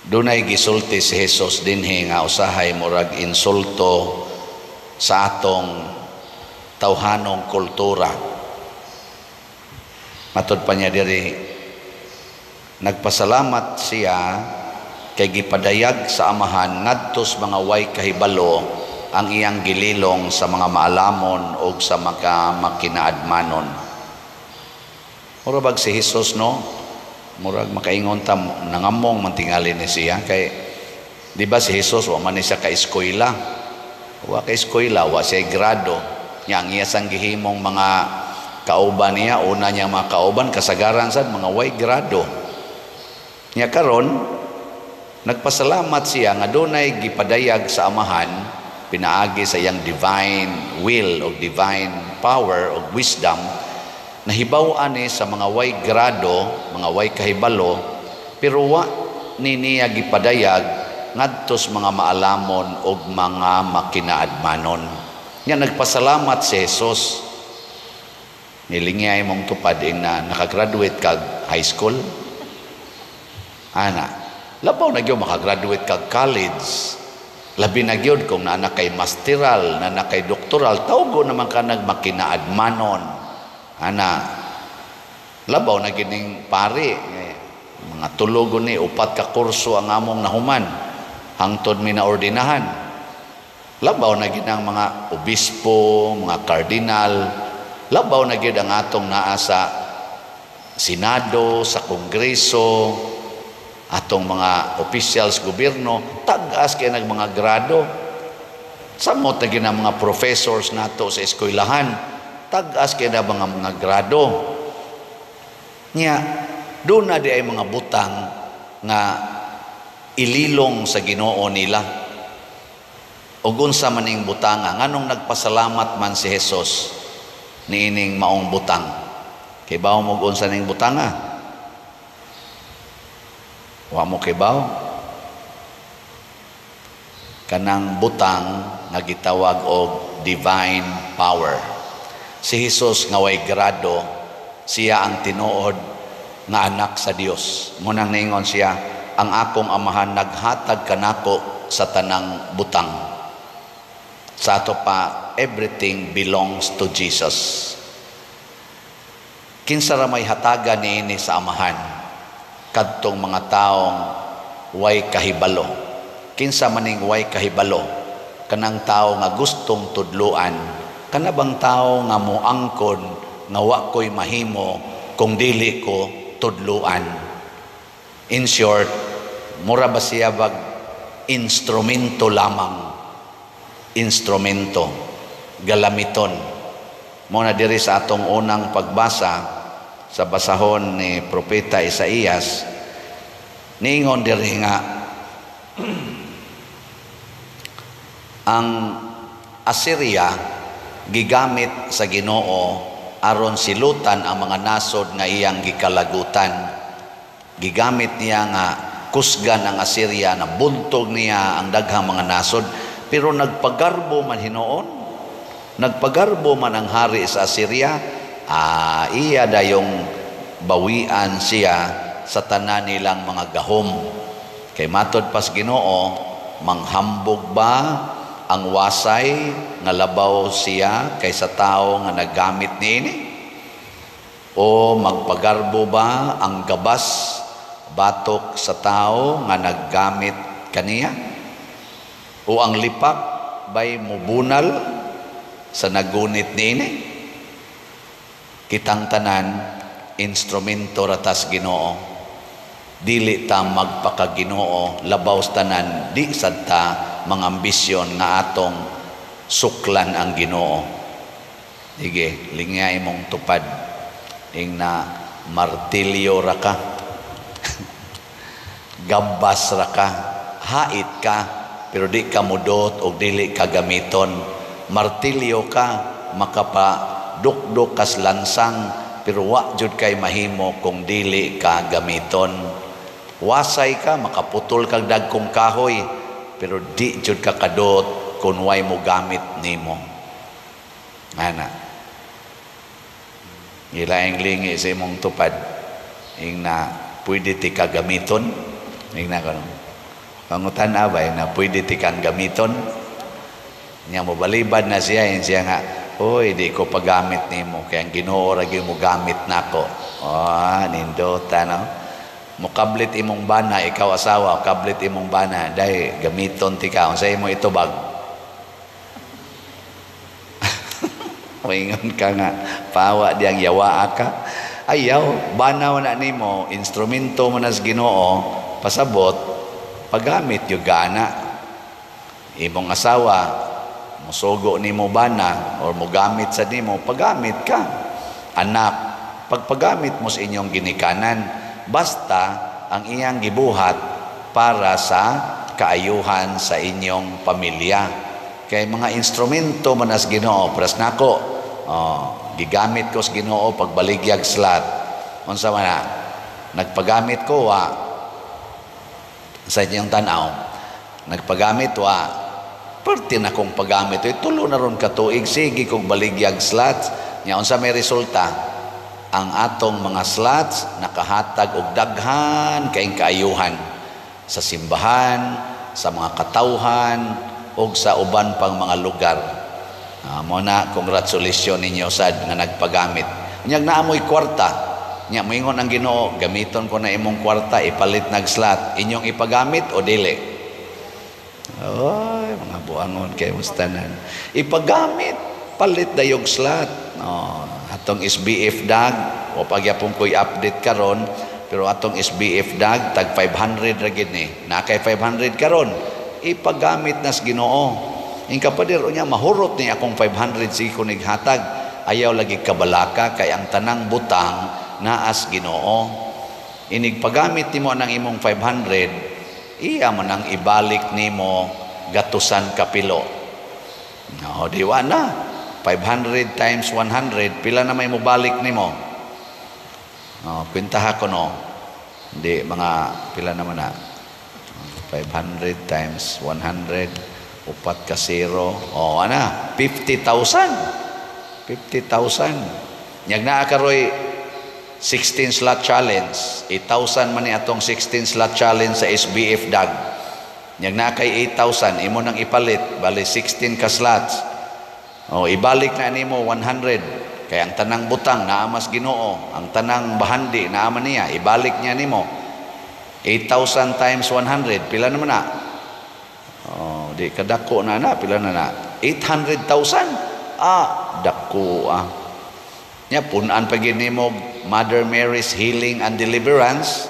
Dunay gisulti si Jesus dinhi nga usahay murag insulto sa atong tawhanong kultura. Matud pa niya diri, nagpasalamat siya kay gipadayag sa amahan ngadtos mga way kahibalo ang iyang gililong sa mga maalamon o sa mga makinaadmanon. Murag si Jesus, no? Murag makaingon ta nangamong mantingali ni siya kay di ba si Jesus wa man siya ka eskwela. Wa ka eskwela, wa siya grado. Nya ang iya sang gihimong mga kauban niya, una niya mga kauban kasagaran sad mga way grado. Nya karon nagpasalamat siya nga dunay gipadayag sa amahan pinaagi sa iyang divine will o divine power o wisdom na hibaw-an sa mga way grado, mga way kahibalo, pero wa ni niya gipadayag ngadtos mga maalamon o mga makinaadmanon. Nya nagpasalamat si Jesus. Nilingay mong tupad na nakagraduate kag high school. Ana, labaw na gyud makagraduate kag college. Labi na gyud kung naa kay masteral, na kay doktoral, tawgo naman ka nagmakinaadmanon. Ana, labaw na gining pari, mga tulogon ni upat ka kurso ang among nahuman hangtod mi na ordinahan. Labaw na gid ang mga obispo, mga kardinal, labaw na gid ang atong naa sa senado, sa kongreso, atong mga officials gobyerno, tag-as kay nag mga grado. Samot na gid ang mga professors nato sa eskwelahan, tag-as kay na mga grado. Nya doon na di ay mga butang nga ililong sa Ginoo nila. Ug unsa man ning butanga, nganong nagpasalamat man si Jesus niining maong butang. Kay bawo mo unsa ning butanga? Wa mo kay bawo. Kanang butang nga gitawag og divine power. Si Jesus nga way grado, siya ang tinuod nga anak sa Dios. Munang ningon siya, ang akong amahan naghatag kanako sa tanang butang. Sa ato pa, everything belongs to Jesus. Kinsa ra may hatagan niini sa amahan kadtong mga taong way kahibalo. Kinsa maning way kahibalo, kanang tao nga gustong tudluan, kana bang tao nga moangkon nga wa ko'y mahimo kung dili ko tudluan. In short, mura ba siya bag instrumento lamang, instrumento, galamiton. Muna diri sa atong unang pagbasa sa basahon ni Propeta Isaías, niingon diri nga ang Assyria gigamit sa Ginoo aron silutan ang mga nasod nga iyang gikalagutan. Gigamit niya nga kusgan ang Assyria na buntog niya ang daghang mga nasod. Pero nagpagarbo man Hinoon, nagpagarbo man ang hari sa Assyria, iya dayong bawian siya sa tanan nilang mga gahom. Kay matod pas Ginoo, manghambog ba ang wasay nga labaw siya kaysa tao nga naggamit niini? O magpagarbo ba ang gabas batok sa tao nga naggamit kaniya? O ang lipak ba'y mubunal sa nagunit niini? Kitang tanan, instrumento ratas Ginoo. Dili ta magpakaginoo, labaw tanan, di sad ta mga ambisyon nga atong suklan ang Ginoo. Sige, lingay mong tupad. Ing na martilyo ra ka, gambas ra ka, hait ka, pero di ka mudot o dili ka gamiton. Martilyo ka, makapadukdok kas lansang, pero wa jud kay mahimo kung dili ka gamiton. Wasay ka, makaputol kag dagkong kahoy, pero di jud ka kadot kung way mo gamit nimo. Ana. Ilaing lingi sa imong tupad, ing na pwede ti ka gamiton, ing na kanon. Pangutan abay na pwede tikang gamiton. Nya mo balibad na siya, siya nga, "Oy, di ko pagamit nimo kaya ang Ginoo ra gyud mo gamit nako." Nindota no. Mukablit imong bana, ikaw asawa, kablit imong bana, dai gamiton ti ka unsay mo itubag. Moingon ka nga, pawa diyang yawa ka. Ayaw, bana na nimo, instrumento mo nas Ginoo, pasabot, pagamit yung gana. Imong asawa, musugo nimo bana, or mugamit sa nimo, pagamit ka. Anak, pagpagamit mo sa inyong ginikanan, basta ang iyang gibuhat para sa kaayuhan sa inyong pamilya. Kay mga instrumento man as Ginoo, pras nako, gigamit ko sa Ginoo pagbaligyag slat. Unsa man na, nagpagamit ko sa inyong tanaw, nagpagamit parte na kong pagamit. Tulo na ron katuig, sige kong baligyag slots. Nya unsa may resulta? Ang atong mga slots nakahatag og daghan kaayong kaayuhan sa simbahan, sa mga katawhan, o sa uban pang mga lugar. Muna, congratulations ninyo sad nga nagpagamit. Nyag naamoy kwarta. Nya moingon ang Ginoo, gamiton ko na imong kwarta, ipalit nag slot. Inyong ipagamit o dili? Oy, mga buangon kay mustanan. Ipagamit, palit dayog slot. Atong SBF dag, o pagyapon ko'y update karon, pero atong SBF dag, tag 500 ra gid ni. Nakay 500 karon, ipagamit nas Ginoo. Ing kapader niya, mahurot ni akong 500 sige ko nighatag. Ayaw lagi kabalaka, kay ang tanang butang, naas Ginoo. Inigpagamit nimo nang imong 500, iya mo nang ibalik nimo gatusan kapilo. Diwa na. 500 times 100, pila na may mubalik nimo? Kwintaha ko no. Hindi, mga pila naman na. 500 times 100, upat ka 0. Ana, 50,000. 50,000. Nyag naa karoy 16 slot challenge. 8,000 man ni atong 16 slot challenge sa SBF dag. Nyag naa kay 8,000, imo nang ipalit, bali 16 ka slots. Ibalik na nimo 100. Kaya ang tanang butang naamas Ginoo, ang tanang bahandi naaman niya, ibalik niya nimo. 8,000 times 100, pila naman na? Di kadako na, pila na? 800,000. Dako Nya punan pa gid nimo Mother Mary's Healing and Deliverance.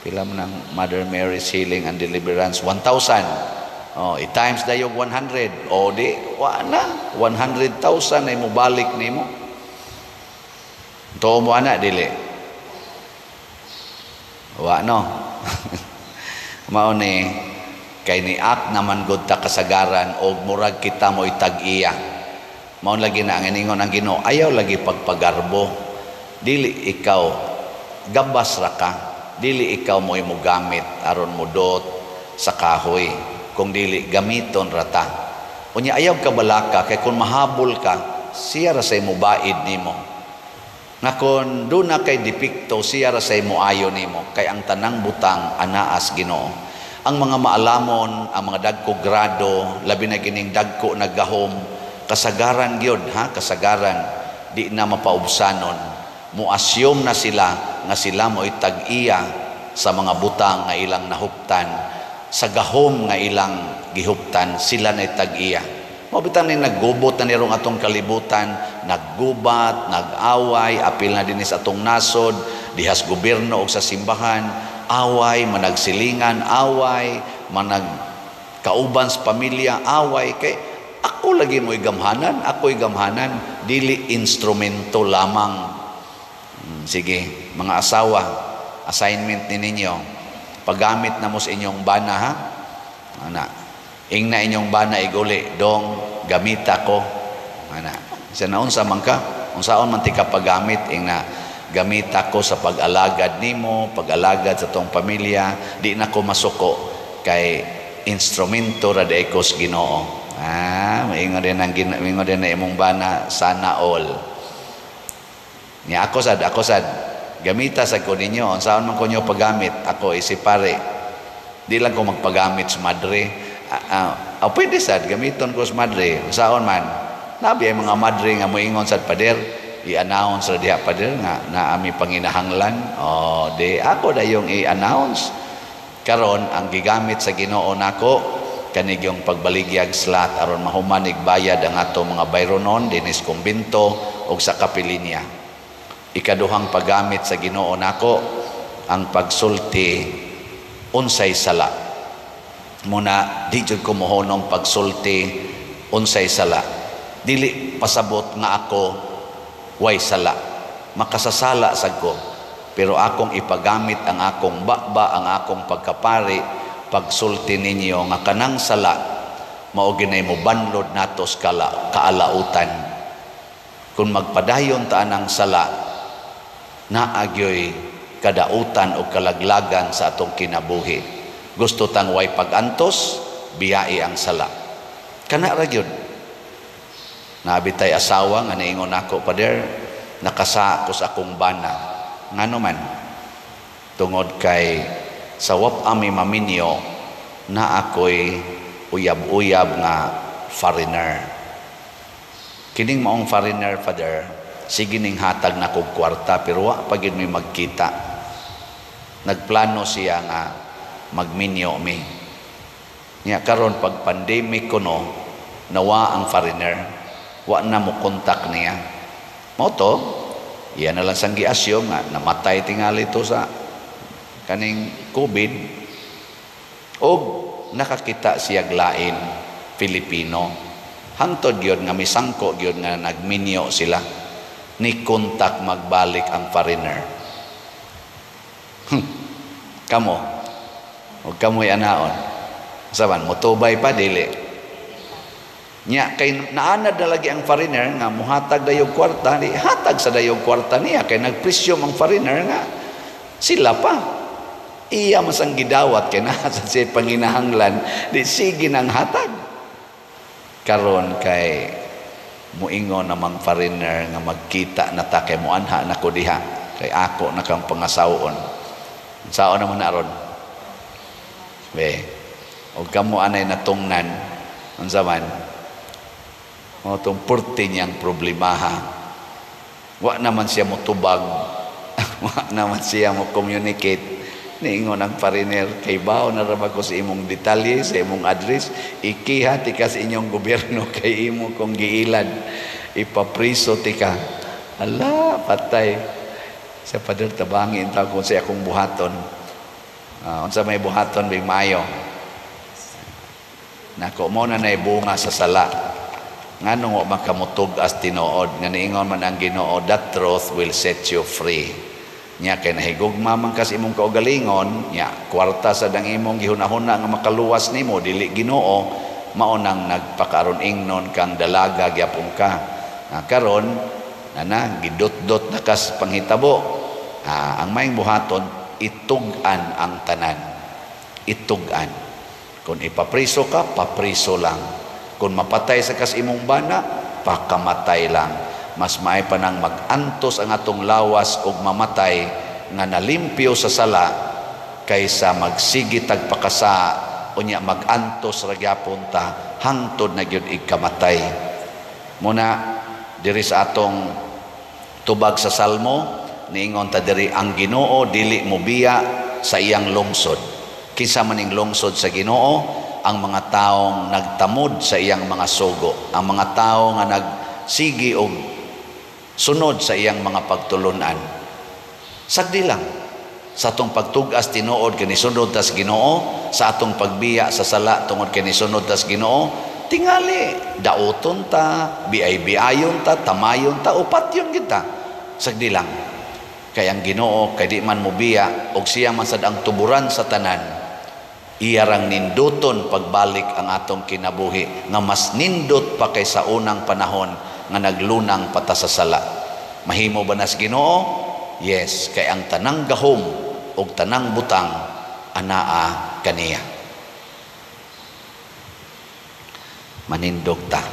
Pila man ang Mother Mary's Healing and Deliverance? 1,000. I-times dayog 100. Di, na 100,000 ay mo balik nimo. Tuo mo ana dili. No. Mao ni kay ni ak naman gud ta kasagaran og murag kita mo itag-iya. Mao lagi na ang ingon ang Ginoo, ayaw lagi pagpagarbo. Dili ikaw gabas ra ka. Dili ikaw mo gamit aron mo dot sa kahoy. Kung dili gamiton rata. Unya ayaw ka balaka kay kung mahabol ka, siya ra say mo baid nimo. Nga kung doon na kay dipikto, siya ra say mo ayo nimo kay ang tanang butang anaas Ginoo. Ang mga maalamon, ang mga dagko grado, labi na kining dagko naggahom, kasagaran gyud kasagaran di na mapaubsanon. Muasyom na sila nga sila mo itag-iya sa mga butang nga ilang nahuptan. Sa gahom nga ilang gihuptan, sila na tag-iya. Mabitan ni naggubot na nirong atong kalibutan, naggubat, nag-away, apil na dinis atong nasod, dihas gobyerno o sa simbahan, away, managsilingan, away, managkauban sa pamilya, away. Kay ako lagi mo'y gamhanan, ako'y gamhanan, dili instrumento lamang. Sige, mga asawa, assignment ni ninyo, paggamit na mo sa inyong bana ing na inyong bana iguli dong gamita ko sa naunsa man ka unsaon man ti ka paggamit ing na gamita ko sa pag-alagad nimo, pag-alagad sa tong pamilya, di na ko masuko kay instrumento ra day ko sa Ginoo. Maingon din na imong bana sana all. Niya ako sad gamita sa ko ninyo, unsaon man ko nyo paggamit, ako isipare. Di lang ko magpagamit sa madre. Pwede sad gamiton ko sa madre. Saon man. Nabi ay mga madre nga moingon sa pader, i-announce ra diha pader nga naami panginahanglan. Di ako dayong i-announce. Karon ang gigamit sa Ginoo nako kanig yung pagbaligyag slot aron mahumanig bayad ang ato mga bayronon dinis kumbento o sa kapilinya. Ikaduhang paggamit sa Ginoo nako ang pagsulti unsay sala. Muna di jud ko mohonong pagsulti unsay sala. Dili pasabot nga ako way sala. Makasasala sad ko. Pero akong ipagamit ang akong bakba, ang akong pagkapari, pagsulti ninyo nga kanang sala mao ginay mo banlod natos kaalautan. Kung magpadayon ta anang sala naagyoy kadautan o kalaglagan sa atong kinabuhi. Gusto tang way pagantos, biyai ang sala. Kana ra gyud. Nabitay asawa nga niingon ako, pader, nakasa ko sa akong bana. Ngano man tungod kay sa wap ami maminyo na ako'y uyab-uyab nga foreigner. Kining maong foreigner, father, sige ning hatag na kog kwarta pero wa pa gid mi magkita. Nagplano siya nga magminyo mi. Nya karon pag pandemic kuno nawa ang foreigner, wa na mo kontak niya. Mo to, iyan na lang sang giasyo nga namatay tingali to sa kaning COVID. O nakakita siya lain Filipino. Hangtod yun nga misangko yun nga nagminyo sila. Ni kontak magbalik ang foreigner. Kamo o kamoy anaon saban motubay pa dili nya kay naanad na lagi ang foreigner nga muhatag dayog kwarta di hatag sa dayog kwarta niya kay nagpresyo ang foreigner nga sila pa iya masang gidawat kay naa sa siya panginahanglan di sige nang hatag karon kay muingon namang foreigner nga magkita na ta kay muanha nako diha kay ako na kang pangasawon. Sao naman na ron? O kamo anay natungnan ang zaman o itong purti niyang problemaha. Wa naman siya mo tubag. Wa naman siya mo communicate. Niingon ang foreigner, kay bao na ramag ko sa imong detalye, sa imong address, ikiha tika sa inyong gobyerno kay imo kong giilad. Ipapriso tika. Ala, patay. Sa pader tabangin tao kung siya akong buhaton. Unsa may buhaton big mayo. Nako mo na bunga sa sala. Nganong wa makamutog as tinuod nga niingon man ang Ginoo, that truth will set you free. Nya kay nahigugma man kas imong kaugalingon, nya kwarta sa dang imong gihunahuna nga makaluwas nimo dili Ginoo, mao nang nagpakaron ingnon kang dalaga gyapon ka. Karon nana gidot-dot na kas panghitabo. Ang maing buhaton itugan ang tanan. Itugan. Kung ipapriso ka, papriso lang. Kung mapatay sa kas imong bana, pakamatay lang. Mas maay pa nang magantos ang atong lawas ug mamatay nga nalimpyo sa sala kaysa magsigi tagpakasa unya magantos ra gyapon ta hangtod na gyud ikamatay. Muna diri sa atong tubag sa Salmo niingon ta diri ang Ginoo dili mobiya sa iyang lungsod. Kinsa maning lungsod sa Ginoo? Ang mga taong nagtamod sa iyang mga sugo, ang mga tao nga nagsigi og sunod sa iyang mga pagtulunan. Sagdi lang sa atong pagtugas tinuod kini sunod tas Ginoo, sa atong pagbiya sa sala tungod kini sunod tas Ginoo. Tingali, dauton ta, biay-biayon ta, tamayon ta, upatyon kita. Sagdi lang. Kaya ang Ginoo, kay di man mo biya, og siya man sad ang tuburan sa tanan, iyarang ninduton pagbalik ang atong kinabuhi, nga mas nindot pa kaysa unang panahon, nga naglunang pata sa sala. Mahimo ba nas Ginoo? Yes, kay ang tanang gahom, og tanang butang, anaa kaniya. Manindog ta.